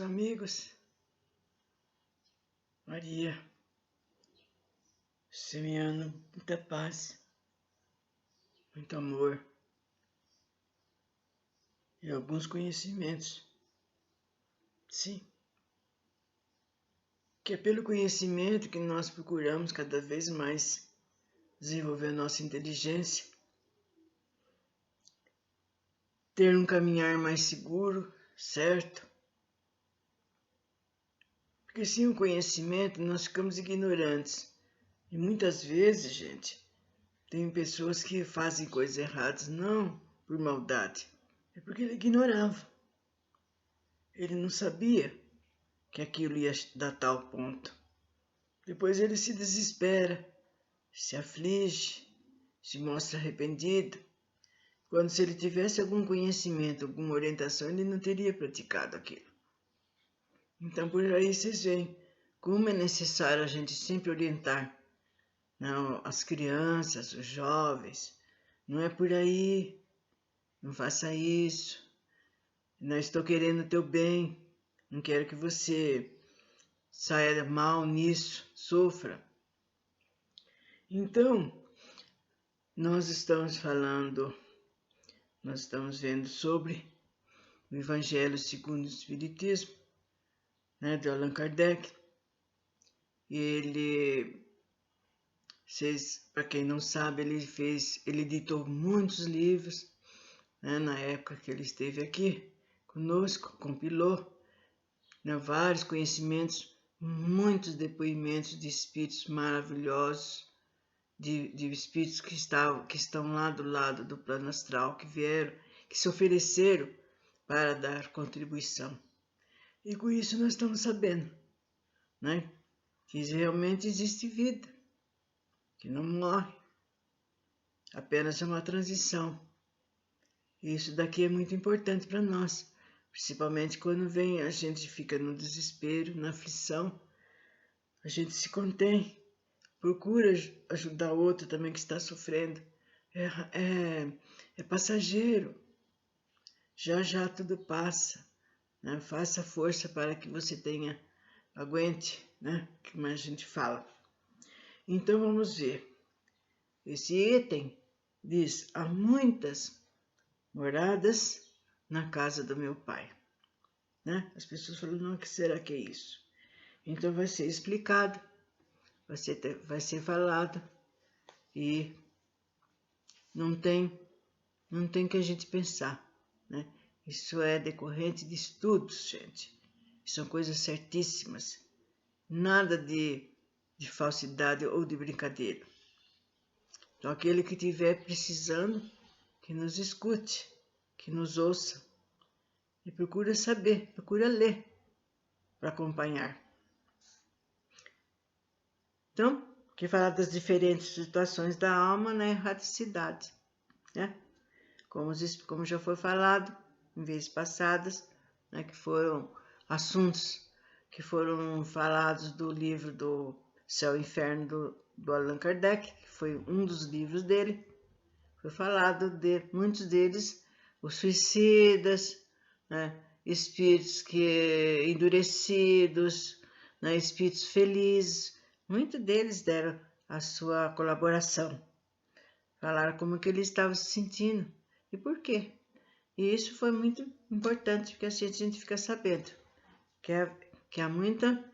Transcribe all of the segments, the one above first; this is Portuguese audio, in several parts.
Amigos, Maria, semeando muita paz, muito amor e alguns conhecimentos. Sim, que é pelo conhecimento que nós procuramos cada vez mais desenvolver nossa inteligência, ter um caminhar mais seguro, certo? Porque sem o conhecimento nós ficamos ignorantes. E muitas vezes, gente, tem pessoas que fazem coisas erradas não por maldade, é porque ele ignorava. Ele não sabia que aquilo ia dar tal ponto. Depois ele se desespera, se aflige, se mostra arrependido. Quando se ele tivesse algum conhecimento, alguma orientação, ele não teria praticado aquilo. Então por aí vocês veem como é necessário a gente sempre orientar, não, as crianças, os jovens. Não é por aí, não faça isso. Não estou querendo o teu bem, não quero que você saia mal nisso, sofra. Então, nós estamos vendo sobre o Evangelho segundo o Espiritismo, de Allan Kardec. Ele, para quem não sabe, ele ditou muitos livros, na época que ele esteve aqui conosco, compilou vários conhecimentos, muitos depoimentos de espíritos maravilhosos, de espíritos que estão lá do lado do plano astral, que vieram, que se ofereceram para dar contribuição. E com isso nós estamos sabendo, que realmente existe vida, que não morre, apenas é uma transição. E isso daqui é muito importante para nós, principalmente quando a gente fica no desespero, na aflição, a gente se contém, procura ajudar outro também que está sofrendo. É passageiro. Já tudo passa. Faça força para que você aguente, como a gente fala. Então vamos ver. Esse item diz: há muitas moradas na casa do meu pai. As pessoas falam: não, o que será que é isso? Então vai ser explicado. Vai ser falado e não tem que a gente pensar, Isso é decorrente de estudos, gente. São coisas certíssimas. Nada de falsidade ou de brincadeira. Então aquele que estiver precisando, que nos escute, que nos ouça e procura saber, procura ler para acompanhar. Então, que fala das diferentes situações da alma na erraticidade, Como já foi falado em vezes passadas, que foram assuntos que foram falados do livro do Céu e Inferno do Allan Kardec, que foi um dos livros dele. Foi falado de muitos deles, os suicidas, espíritos endurecidos, espíritos felizes. Muitos deles deram a sua colaboração. Falaram como que eles estavam se sentindo e por quê. E isso foi muito importante, porque assim a gente fica sabendo que há muita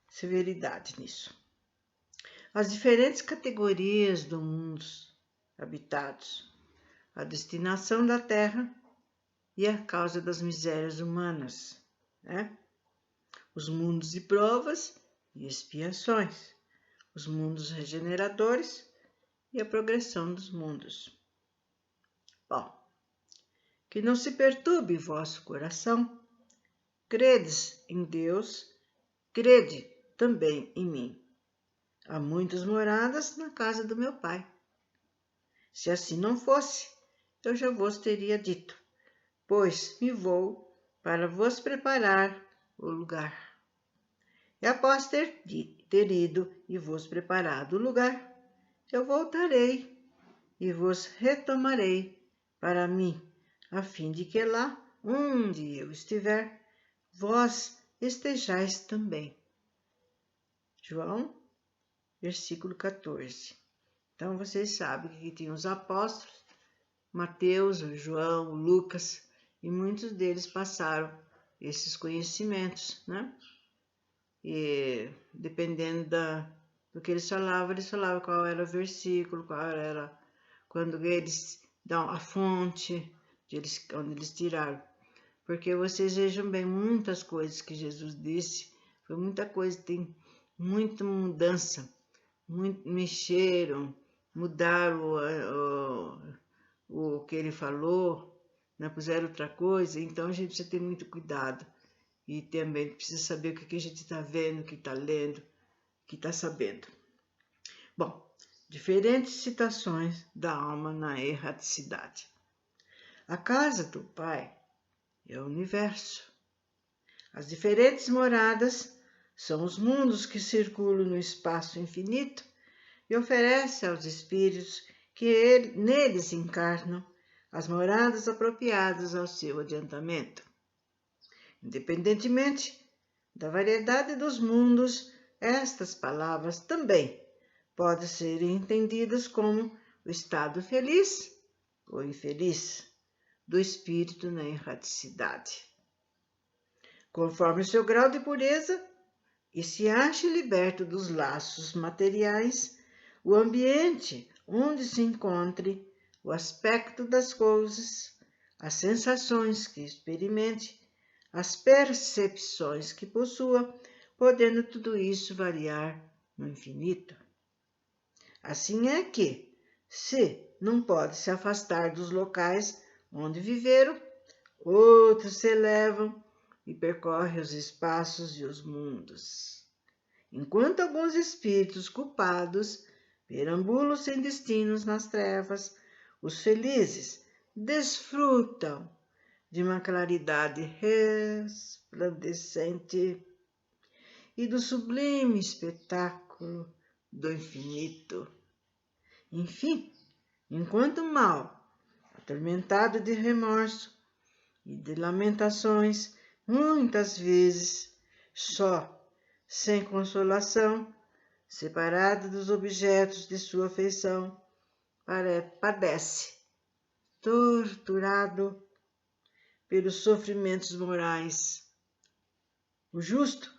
severidade nisso. As diferentes categorias dos mundos habitados, a destinação da Terra e a causa das misérias humanas, Os mundos de provas e expiações, os mundos regeneradores e a progressão dos mundos. Bom, que não se perturbe vosso coração, credes em Deus, crede também em mim. Há muitas moradas na casa do meu pai. Se assim não fosse, eu já vos teria dito, pois me vou para vos preparar o lugar. E após ter ido e vos preparado o lugar, eu voltarei e vos retomarei para mim, a fim de que lá, onde eu estiver, vós estejais também. João, versículo 14. Então, vocês sabem que tinha os apóstolos, Mateus, João, Lucas, e muitos deles passaram esses conhecimentos, né? E dependendo do que eles falavam qual era o versículo, qual era, quando eles dão a fonte onde eles tiraram. Porque vocês vejam bem, muitas coisas que Jesus disse, foi muita coisa, tem muita mudança, mexeram, mudaram o que ele falou, né, puseram outra coisa, então a gente precisa ter muito cuidado. E também precisa saber o que a gente está vendo, o que está lendo, o que está sabendo. Bom, diferentes citações da alma na erraticidade. A casa do Pai é o universo. As diferentes moradas são os mundos que circulam no espaço infinito e oferecem aos espíritos que neles encarnam as moradas apropriadas ao seu adiantamento. Independentemente da variedade dos mundos, estas palavras também podem ser entendidas como o estado feliz ou infeliz do espírito na erraticidade. Conforme o seu grau de pureza e se ache liberto dos laços materiais, o ambiente onde se encontre, o aspecto das coisas, as sensações que experimente, as percepções que possua, podendo tudo isso variar no infinito. Assim é que, se não pode se afastar dos locais onde viveram, outros se elevam e percorrem os espaços e os mundos. Enquanto alguns espíritos culpados perambulam sem destinos nas trevas, os felizes desfrutam de uma claridade resplandecente e do sublime espetáculo do infinito. Enfim, enquanto o mal, atormentado de remorso e de lamentações, muitas vezes só, sem consolação, separado dos objetos de sua afeição, padece, torturado pelos sofrimentos morais. O justo,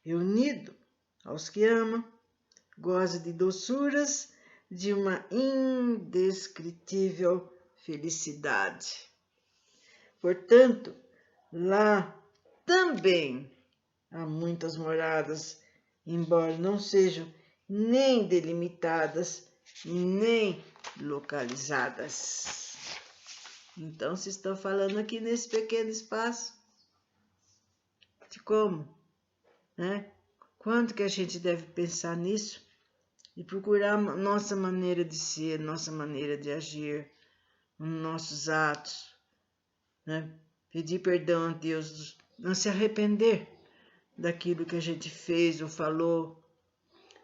reunido aos que ama, goza de doçuras de uma indescritível felicidade. Portanto, lá também há muitas moradas, embora não sejam nem delimitadas, nem localizadas. Então, se estão falando aqui nesse pequeno espaço, de como, né? Quanto que a gente deve pensar nisso e procurar nossa maneira de ser, nossa maneira de agir, nossos atos, né? Pedir perdão a Deus, não se arrepender daquilo que a gente fez ou falou,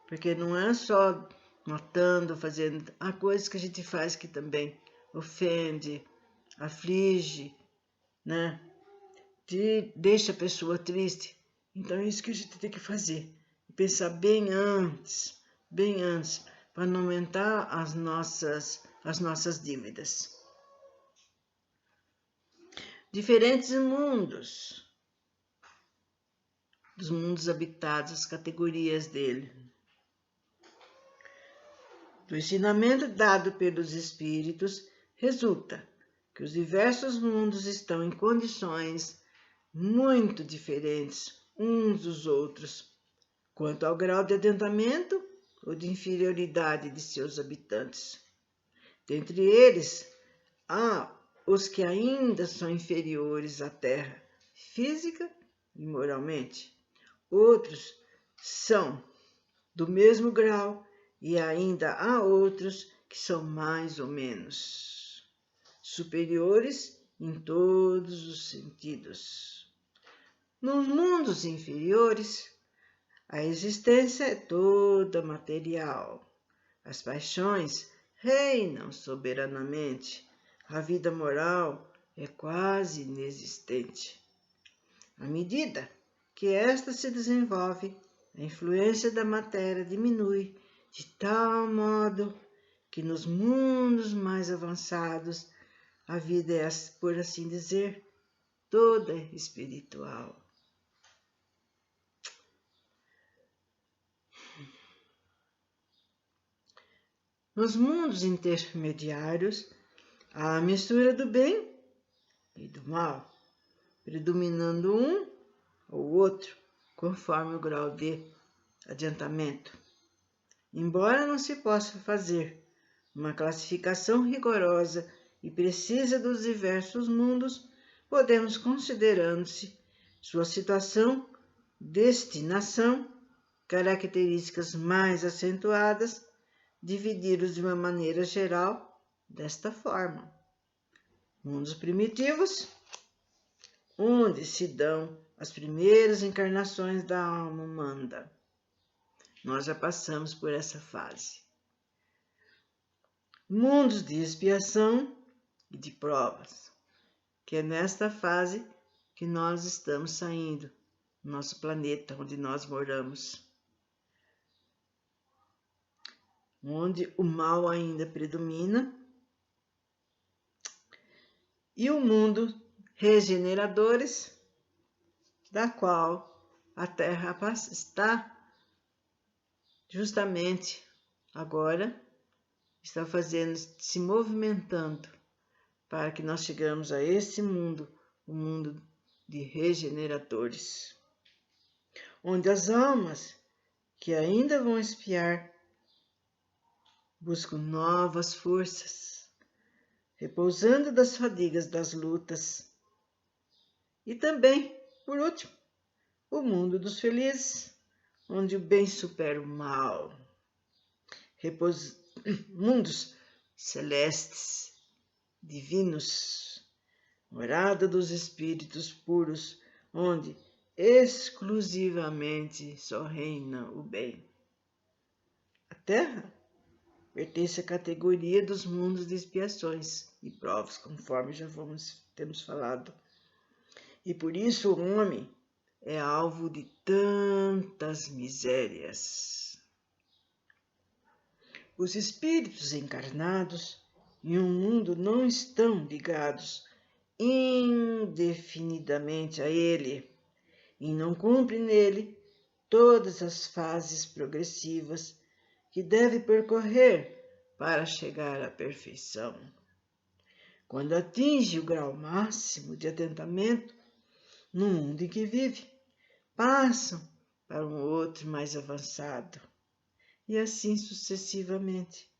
porque não é só matando, fazendo, há coisas que a gente faz que também ofende, aflige, né? Deixa a pessoa triste. Então é isso que a gente tem que fazer, pensar bem antes, para não aumentar as nossas dívidas. Diferentes mundos, dos mundos habitados, as categorias dele. Do ensinamento dado pelos espíritos, resulta que os diversos mundos estão em condições muito diferentes uns dos outros, quanto ao grau de adiantamento ou de inferioridade de seus habitantes. Dentre eles, há os que ainda são inferiores à Terra, física e moralmente. Outros são do mesmo grau e ainda há outros que são mais ou menos superiores em todos os sentidos. Nos mundos inferiores, a existência é toda material. As paixões reinam soberanamente. A vida moral é quase inexistente. À medida que esta se desenvolve, a influência da matéria diminui de tal modo que nos mundos mais avançados a vida é, por assim dizer, toda espiritual. Nos mundos intermediários, há a mistura do bem e do mal, predominando um ou outro, conforme o grau de adiantamento. Embora não se possa fazer uma classificação rigorosa e precisa dos diversos mundos, podemos, considerando-se sua situação, destinação, características mais acentuadas, dividir-os de uma maneira geral desta forma. Mundos primitivos, onde se dão as primeiras encarnações da alma humana. Nós já passamos por essa fase. Mundos de expiação e de provas, que é nesta fase que nós estamos saindo, nosso planeta, onde nós moramos, onde o mal ainda predomina, e o mundo regeneradores, da qual a Terra está justamente agora, está se movimentando para que nós chegamos a esse mundo, o mundo de regeneradores, onde as almas que ainda vão expiar buscam novas forças, repousando das fadigas das lutas. E também, por último, o mundo dos felizes, onde o bem supera o mal. Mundos celestes, divinos, morada dos espíritos puros, onde exclusivamente só reina o bem. A Terra pertence à categoria dos mundos de expiações e provas, conforme já temos falado. E por isso o homem é alvo de tantas misérias. Os espíritos encarnados em um mundo não estão ligados indefinidamente a ele e não cumprem nele todas as fases progressivas que deve percorrer para chegar à perfeição. Quando atinge o grau máximo de atentamento no mundo em que vive, passam para um outro mais avançado, e assim sucessivamente,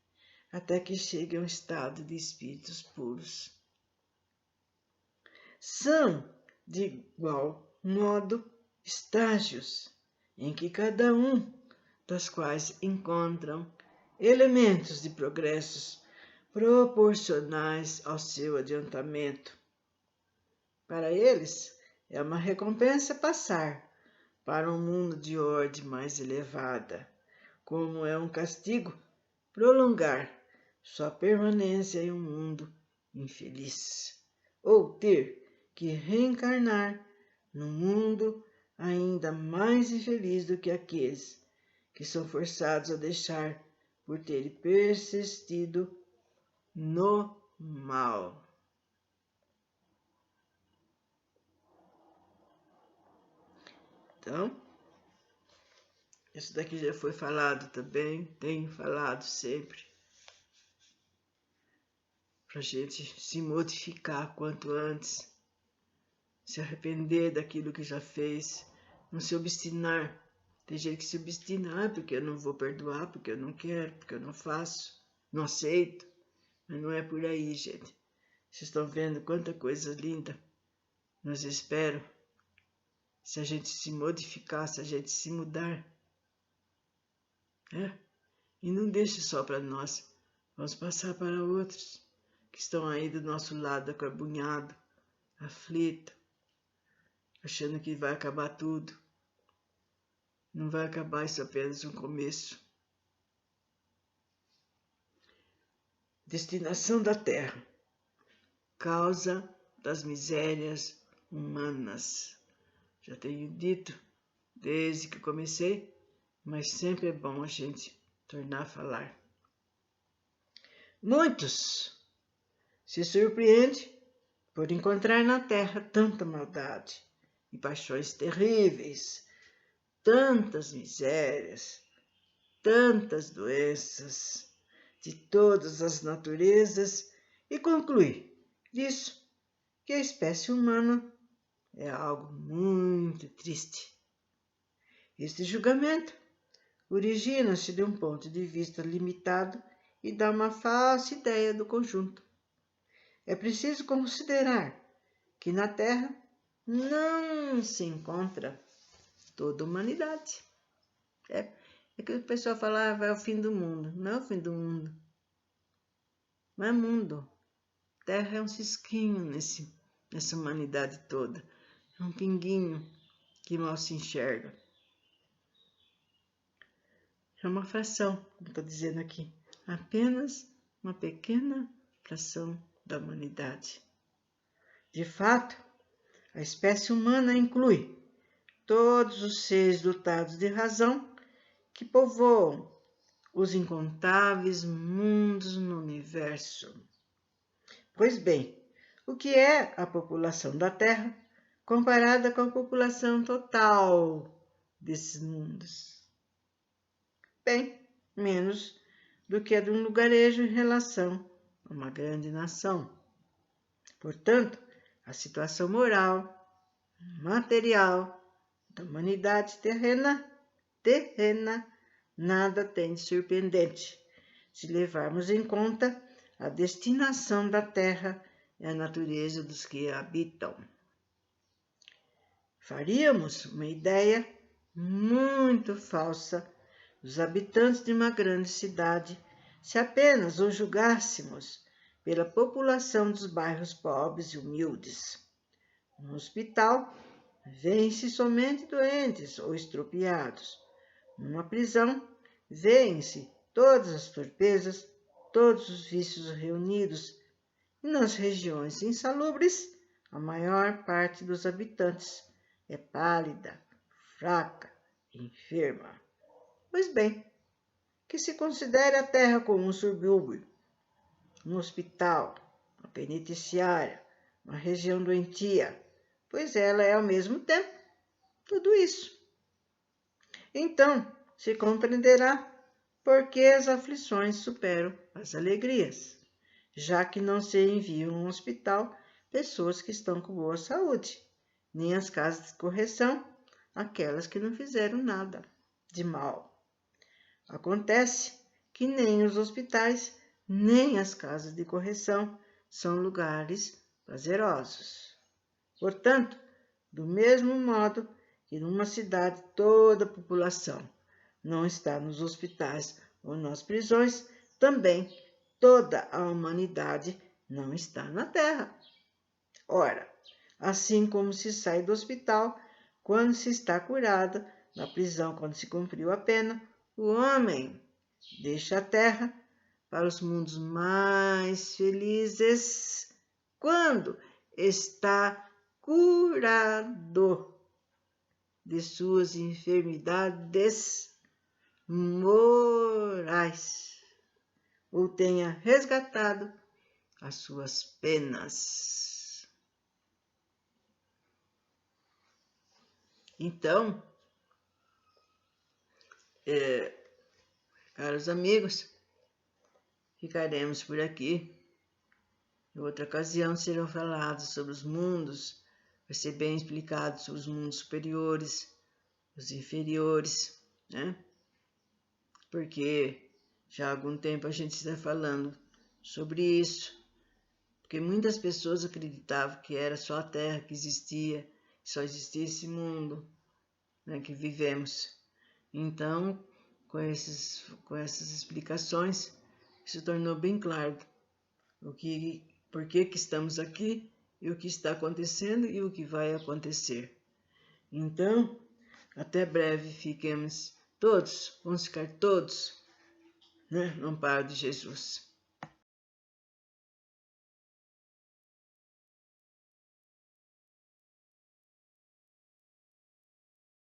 até que chegue a um estado de espíritos puros. São, de igual modo, estágios em que cada um das quais encontram elementos de progressos proporcionais ao seu adiantamento. Para eles, é uma recompensa passar para um mundo de ordem mais elevada, como é um castigo prolongar sua permanência em um mundo infeliz, ou ter que reencarnar num mundo ainda mais infeliz do que aqueles que são forçados a deixar por terem persistido no mal. Então, isso daqui já foi falado também, tenho falado sempre, para a gente se modificar quanto antes, se arrepender daquilo que já fez, não se obstinar. Tem gente que se obstina, porque eu não vou perdoar, porque eu não quero, porque eu não faço, não aceito. Mas não é por aí, gente. Vocês estão vendo quanta coisa linda nos espera se a gente se modificar, se a gente se mudar. E não deixe só para nós, vamos passar para outros que estão aí do nosso lado, acarbunhado, aflito, achando que vai acabar tudo. Não vai acabar, isso é apenas um começo. Destinação da Terra, causa das misérias humanas. já tenho dito desde que comecei, mas sempre é bom a gente tornar a falar. Muitos se surpreendem por encontrar na terra tanta maldade e paixões terríveis, tantas misérias, tantas doenças de todas as naturezas e conclui disso que a espécie humana é algo muito triste. Este julgamento origina-se de um ponto de vista limitado e dá uma falsa ideia do conjunto. É preciso considerar que na Terra não se encontra toda a humanidade. É que o pessoal fala, vai ao fim do mundo. Não é o fim do mundo. Não é mundo. Terra é um cisquinho nessa humanidade toda. É um pinguinho que mal se enxerga. É uma fração, como estou dizendo aqui. Apenas uma pequena fração da humanidade. De fato, a espécie humana inclui todos os seres dotados de razão que povoam os incontáveis mundos no universo. Pois bem, o que é a população da Terra comparada com a população total desses mundos? Bem, menos do que a de um lugarejo em relação a uma grande nação. Portanto, a situação moral, material da humanidade terrena, nada tem de surpreendente, se levarmos em conta a destinação da Terra e a natureza dos que a habitam. Faríamos uma ideia muito falsa dos habitantes de uma grande cidade se apenas os julgássemos pela população dos bairros pobres e humildes. No hospital, vêem-se somente doentes ou estropiados. Numa prisão, vêem-se todas as torpezas, todos os vícios reunidos. E nas regiões insalubres, a maior parte dos habitantes é pálida, fraca, enferma. Pois bem, que se considere a Terra como um subúrbio, um hospital, uma penitenciária, uma região doentia, pois ela é ao mesmo tempo tudo isso. Então, se compreenderá por que as aflições superam as alegrias, já que não se enviam a um hospital pessoas que estão com boa saúde, nem às casas de correção aquelas que não fizeram nada de mal. Acontece que nem os hospitais, nem as casas de correção são lugares prazerosos. Portanto, do mesmo modo que numa cidade toda a população não está nos hospitais ou nas prisões, também toda a humanidade não está na Terra. Ora, assim como se sai do hospital quando se está curado, na prisão quando se cumpriu a pena, o homem deixa a Terra para os mundos mais felizes quando está curado de suas enfermidades morais ou tenha resgatado as suas penas. Então, caros amigos, ficaremos por aqui. Em outra ocasião serão falados sobre os mundos, vai ser bem explicado sobre os mundos superiores, os inferiores, né? Porque já há algum tempo a gente está falando sobre isso, porque muitas pessoas acreditavam que era só a Terra que existia, só existia esse mundo, né, que vivemos. Então, com essas explicações, se tornou bem claro por que estamos aqui e o que está acontecendo e o que vai acontecer. Então, até breve, fiquemos todos, vamos ficar todos, né, no amparo de Jesus.